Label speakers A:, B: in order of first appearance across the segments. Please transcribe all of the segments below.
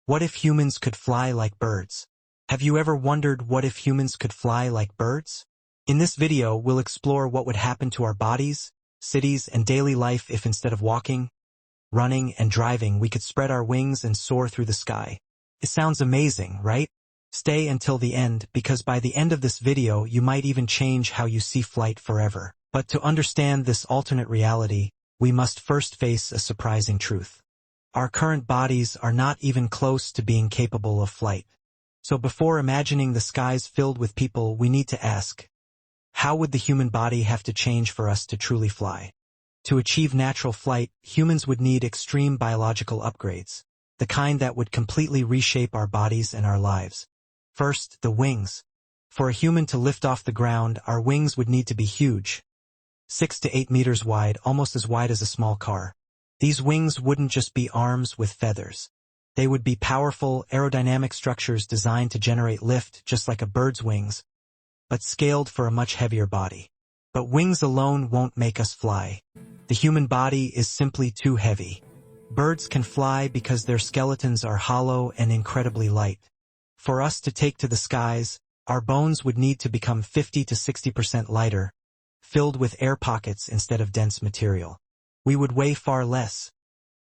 A: What if humans could fly like birds? Have you ever wondered what if humans could fly like birds? In this video, we'll explore what would happen to our bodies, cities, and daily life if instead of walking, running, and driving, we could spread our wings and soar through the sky. It sounds amazing, right? Stay until the end, because by the end of this video, you might even change how you see flight forever. But to understand this alternate reality, we must first face a surprising truth. Our current bodies are not even close to being capable of flight. So before imagining the skies filled with people, we need to ask, how would the human body have to change for us to truly fly? To achieve natural flight, humans would need extreme biological upgrades, the kind that would completely reshape our bodies and our lives. First, the wings. For a human to lift off the ground, our wings would need to be huge, 6 to 8 meters wide, almost as wide as a small car. These wings wouldn't just be arms with feathers. They would be powerful, aerodynamic structures designed to generate lift just like a bird's wings, but scaled for a much heavier body. But wings alone won't make us fly. The human body is simply too heavy. Birds can fly because their skeletons are hollow and incredibly light. For us to take to the skies, our bones would need to become 50 to 60% lighter, filled with air pockets instead of dense material. We would weigh far less,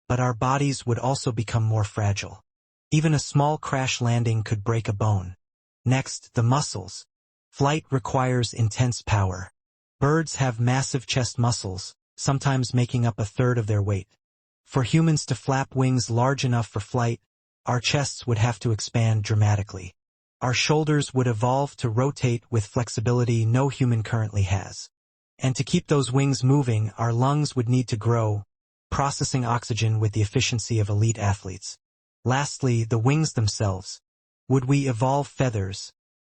A: but our bodies would also become more fragile. Even a small crash landing could break a bone. Next, the muscles. Flight requires intense power. Birds have massive chest muscles, sometimes making up a third of their weight. For humans to flap wings large enough for flight, our chests would have to expand dramatically. Our shoulders would evolve to rotate with flexibility no human currently has. And to keep those wings moving, our lungs would need to grow, processing oxygen with the efficiency of elite athletes. Lastly, the wings themselves. Would we evolve feathers,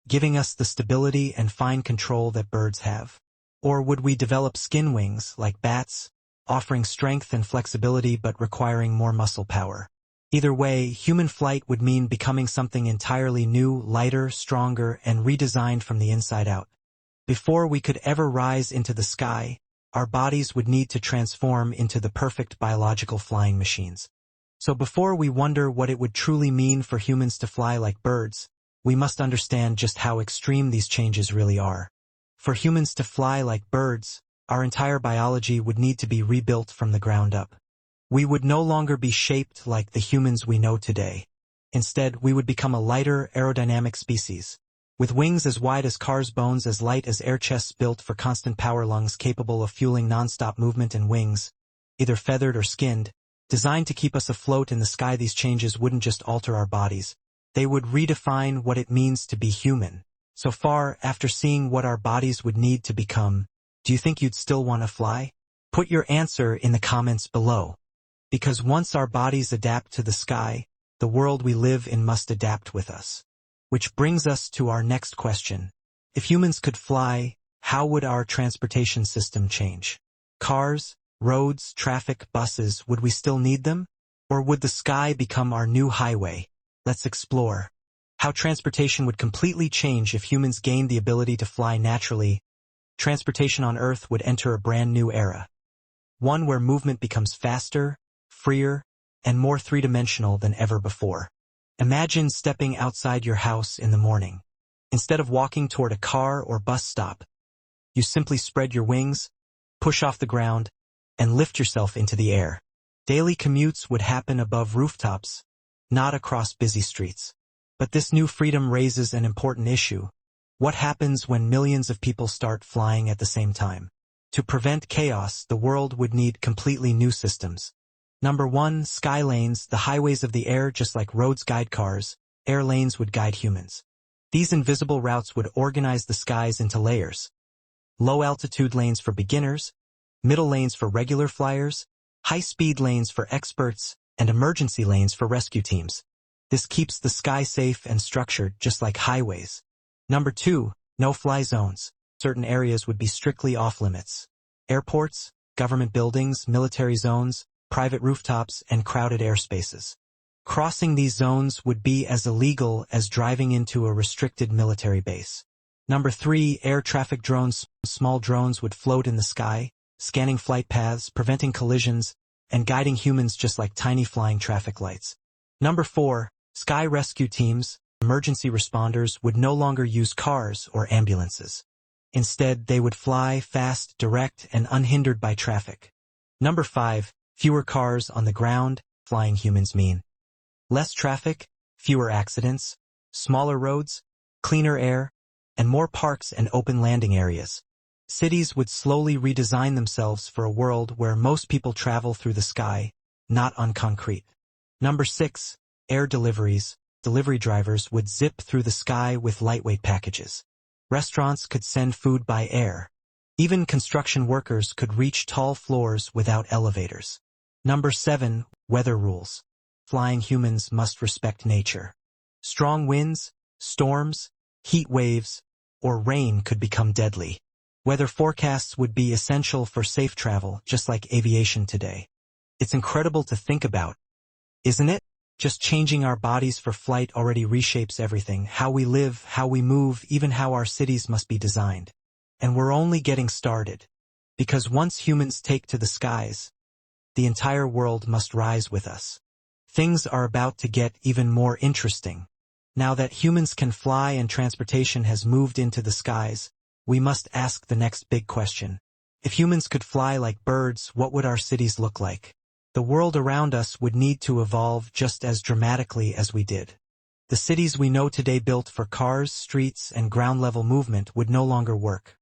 A: giving us the stability and fine control that birds have? Or would we develop skin wings, like bats, offering strength and flexibility but requiring more muscle power? Either way, human flight would mean becoming something entirely new, lighter, stronger, and redesigned from the inside out. Before we could ever rise into the sky, our bodies would need to transform into the perfect biological flying machines. So before we wonder what it would truly mean for humans to fly like birds, we must understand just how extreme these changes really are. For humans to fly like birds, our entire biology would need to be rebuilt from the ground up. We would no longer be shaped like the humans we know today. Instead, we would become a lighter, aerodynamic species. With wings as wide as cars, bones as light as air, chests built for constant power, lungs capable of fueling non-stop movement, and wings, either feathered or skinned, designed to keep us afloat in the sky. These changes wouldn't just alter our bodies. They would redefine what it means to be human. So far, after seeing what our bodies would need to become, do you think you'd still want to fly? Put your answer in the comments below. Because once our bodies adapt to the sky, the world we live in must adapt with us. Which brings us to our next question. If humans could fly, how would our transportation system change? Cars, roads, traffic, buses, would we still need them? Or would the sky become our new highway? Let's explore how transportation would completely change if humans gained the ability to fly naturally. Transportation on Earth would enter a brand new era. One where movement becomes faster, freer, and more three-dimensional than ever before. Imagine stepping outside your house in the morning. Instead of walking toward a car or bus stop, you simply spread your wings, push off the ground, and lift yourself into the air. Daily commutes would happen above rooftops, not across busy streets. But this new freedom raises an important issue. What happens when millions of people start flying at the same time? To prevent chaos, the world would need completely new systems. Number 1, sky lanes, the highways of the air. Just like roads guide cars, air lanes would guide humans. These invisible routes would organize the skies into layers. Low-altitude lanes for beginners, middle lanes for regular flyers, high-speed lanes for experts, and emergency lanes for rescue teams. This keeps the sky safe and structured, just like highways. Number 2, no-fly zones. Certain areas would be strictly off-limits. Airports, government buildings, military zones, private rooftops, and crowded airspaces. Crossing these zones would be as illegal as driving into a restricted military base. Number 3, air traffic drones. Small drones would float in the sky, scanning flight paths, preventing collisions, and guiding humans just like tiny flying traffic lights. Number 4, Sky rescue teams, emergency responders would no longer use cars or ambulances. Instead, they would fly fast, direct, and unhindered by traffic. Number 5. Fewer cars on the ground. Flying humans mean less traffic, fewer accidents, smaller roads, cleaner air, and more parks and open landing areas. Cities would slowly redesign themselves for a world where most people travel through the sky, not on concrete. Number 6. Air deliveries. Delivery drivers would zip through the sky with lightweight packages. Restaurants could send food by air. Even construction workers could reach tall floors without elevators. Number 7. Weather rules. Flying humans must respect nature. Strong winds, storms, heat waves, or rain could become deadly. Weather forecasts would be essential for safe travel, just like aviation today. It's incredible to think about, isn't it? Just changing our bodies for flight already reshapes everything, how we live, how we move, even how our cities must be designed. And we're only getting started. Because once humans take to the skies, the entire world must rise with us. Things are about to get even more interesting. Now that humans can fly and transportation has moved into the skies, we must ask the next big question. If humans could fly like birds, what would our cities look like? The world around us would need to evolve just as dramatically as we did. The cities we know today built for cars, streets, and ground-level movement would no longer work.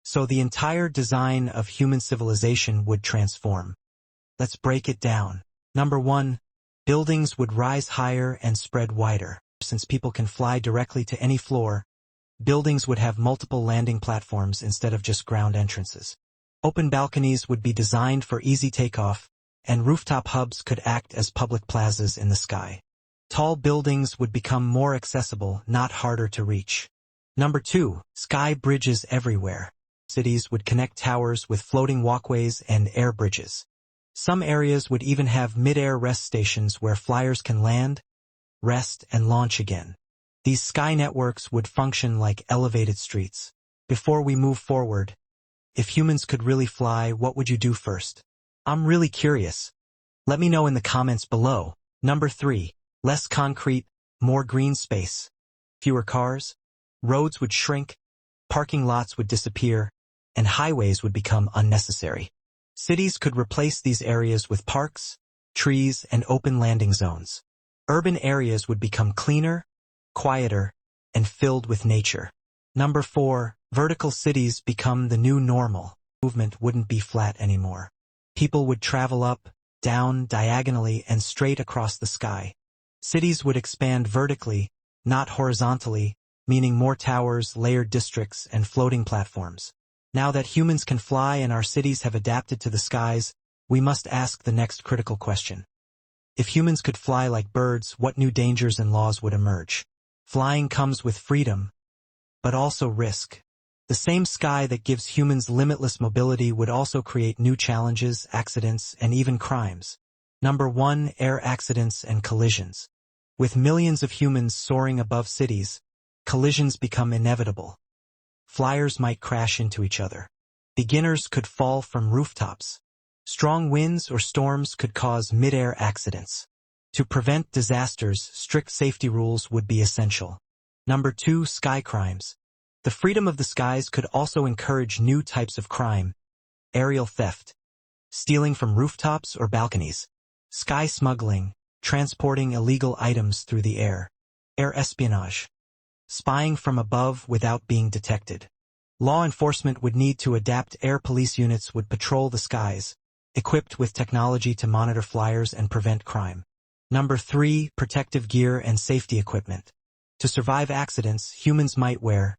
A: So the entire design of human civilization would transform. Let's break it down. Number 1. Buildings would rise higher and spread wider. Since people can fly directly to any floor, buildings would have multiple landing platforms instead of just ground entrances. Open balconies would be designed for easy takeoff, and rooftop hubs could act as public plazas in the sky. Tall buildings would become more accessible, not harder to reach. Number 2. Sky bridges everywhere. Cities would connect towers with floating walkways and air bridges. Some areas would even have mid-air rest stations where flyers can land, rest, and launch again. These sky networks would function like elevated streets. Before we move forward, if humans could really fly, what would you do first? I'm really curious. Let me know in the comments below. Number 3. Less concrete, more green space. Fewer cars, roads would shrink, parking lots would disappear, and highways would become unnecessary. Cities could replace these areas with parks, trees, and open landing zones. Urban areas would become cleaner, quieter, and filled with nature. Number 4. Vertical cities become the new normal. Movement wouldn't be flat anymore. People would travel up, down, diagonally, and straight across the sky. Cities would expand vertically, not horizontally, meaning more towers, layered districts, and floating platforms. Now that humans can fly and our cities have adapted to the skies, we must ask the next critical question. If humans could fly like birds, what new dangers and laws would emerge? Flying comes with freedom, but also risk. The same sky that gives humans limitless mobility would also create new challenges, accidents, and even crimes. Number 1. Air accidents and collisions. With millions of humans soaring above cities, collisions become inevitable. Flyers might crash into each other. Beginners could fall from rooftops. Strong winds or storms could cause mid-air accidents. To prevent disasters, strict safety rules would be essential. Number 2. Sky crimes. The freedom of the skies could also encourage new types of crime. Aerial theft, stealing from rooftops or balconies. Sky smuggling, transporting illegal items through the air. Air espionage, spying from above without being detected. Law enforcement would need to adapt. Air police units would patrol the skies, equipped with technology to monitor flyers and prevent crime. Number 3. Protective gear and safety equipment. To survive accidents, humans might wear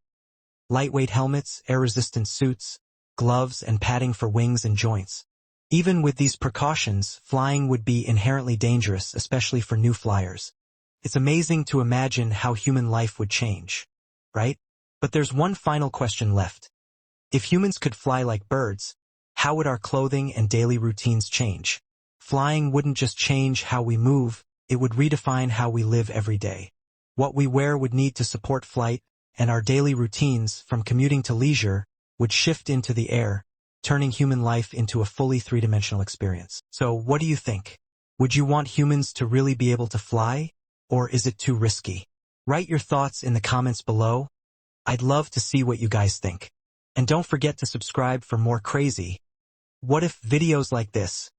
A: lightweight helmets, air-resistant suits, gloves, and padding for wings and joints. Even with these precautions, flying would be inherently dangerous, especially for new flyers. It's amazing to imagine how human life would change, right? But there's one final question left. If humans could fly like birds, how would our clothing and daily routines change? Flying wouldn't just change how we move, it would redefine how we live every day. What we wear would need to support flight, and our daily routines, from commuting to leisure, would shift into the air, turning human life into a fully three-dimensional experience. So what do you think? Would you want humans to really be able to fly? or is it too risky? Write your thoughts in the comments below. I'd love to see what you guys think. And don't forget to subscribe for more crazy what if videos like this.